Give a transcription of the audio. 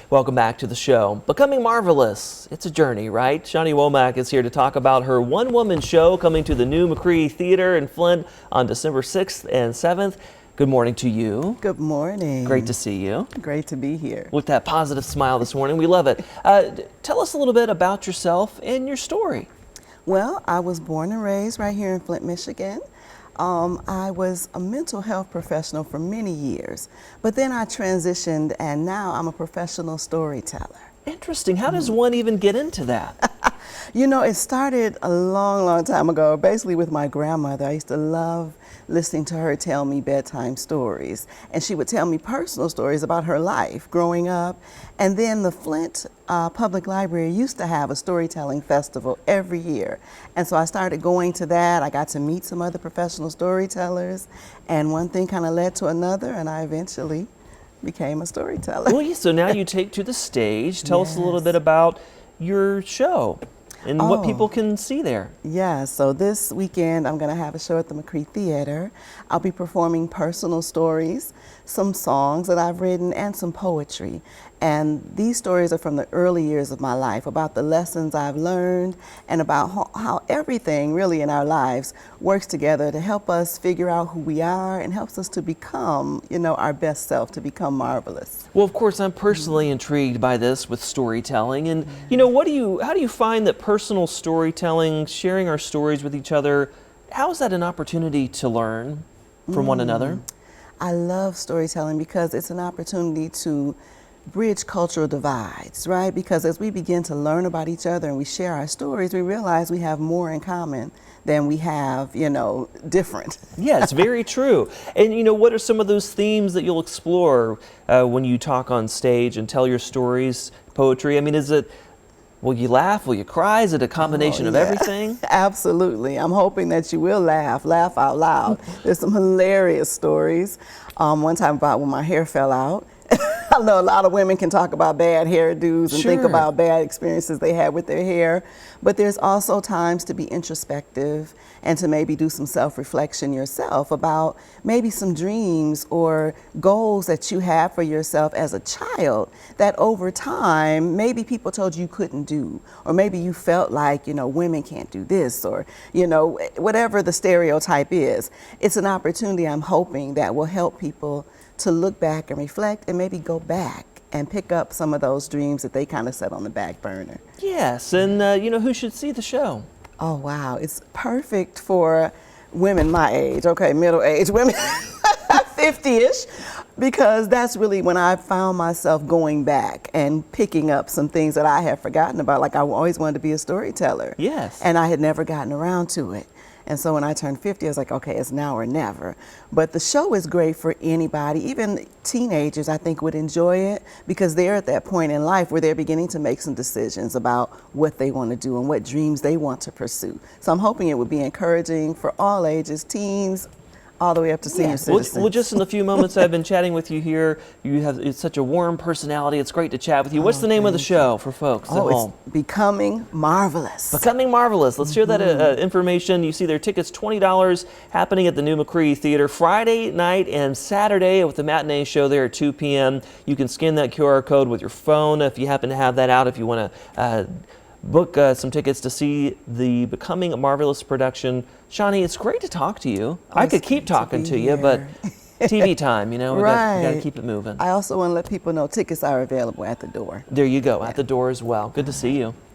Welcome back to the show. Becoming Marvelous. It's a journey, right? Shani Womack is here to talk about her one-woman show coming to the new McCree Theater in Flint on December 6th and 7th. Good morning to you. Good morning. Great to see you. Great to be here. With that positive smile this morning. We love it. Tell us a little bit about yourself and your story. Well, I was born and raised right here in Flint, Michigan. I was a mental health professional for many years, but then I transitioned and now I'm a professional storyteller. Interesting. How does one even get into that? You know, it started a long time ago, basically with my grandmother. I used to love listening to her tell me bedtime stories. And she would tell me personal stories about her life growing up. And then the Flint Public Library used to have a storytelling festival every year. And so I started going to that. I got to meet some other professional storytellers. And one thing kind of led to another, and I eventually became a storyteller. Well, yeah, so now you take to the stage. Tell us a little bit about your show and what people can see there. Yeah, so this weekend I'm going to have a show at the McCree Theater. I'll be performing personal stories, some songs that I've written, and some poetry. And these stories are from the early years of my life, about the lessons I've learned and about how everything really in our lives works together to help us figure out who we are and helps us to become, you know, our best self, to become marvelous. Well, of course, I'm personally intrigued by this with storytelling. And, you know, how do you find that personal storytelling, sharing our stories with each other, how is that an opportunity to learn from one another? I love storytelling because it's an opportunity to bridge cultural divides, right? Because as we begin to learn about each other and we share our stories, we realize we have more in common than we have, you know, different. Yeah, it's very true. And, you know, what are some of those themes that you'll explore when you talk on stage and tell your stories, poetry? I mean, will you laugh? Will you cry? Is it a combination of everything? Absolutely. I'm hoping that you will laugh out loud. There's some hilarious stories. One time about when my hair fell out. I know a lot of women can talk about bad hairdos and think about bad experiences they had with their hair, but there's also times to be introspective and to maybe do some self-reflection yourself about maybe some dreams or goals that you have for yourself as a child that over time maybe people told you couldn't do, or maybe you felt like, you know, women can't do this, or, you know, whatever the stereotype is. It's an opportunity, I'm hoping, that will help people to look back and reflect and maybe go back and pick up some of those dreams that they kind of set on the back burner. Yes, and you know, who should see the show? Oh, wow. It's perfect for women my age, okay, middle-aged women, 50-ish, because that's really when I found myself going back and picking up some things that I had forgotten about. Like, I always wanted to be a storyteller. Yes. And I had never gotten around to it. And so when I turned 50, I was like, okay, it's now or never. But the show is great for anybody, even teenagers, I think, would enjoy it because they're at that point in life where they're beginning to make some decisions about what they want to do and what dreams they want to pursue. So I'm hoping it would be encouraging for all ages, teens, all the way up to senior citizens. Well, just in the few moments I've been chatting with you here, it's such a warm personality. It's great to chat with you. What's the name of the show for folks at home? It's Becoming Marvelous. Becoming Marvelous. Let's share that information. You see their tickets, $20, happening at the new McCree Theater Friday night and Saturday with the matinee show there at 2 p.m. You can scan that QR code with your phone if you happen to have that out, if you want to book some tickets to see the Becoming Marvelous production. Shani, it's great to talk to you. I could keep talking to you, but TV time, you know, we got to keep it moving. I also want to let people know tickets are available at the door. There you go, at the door as well. Good to see you.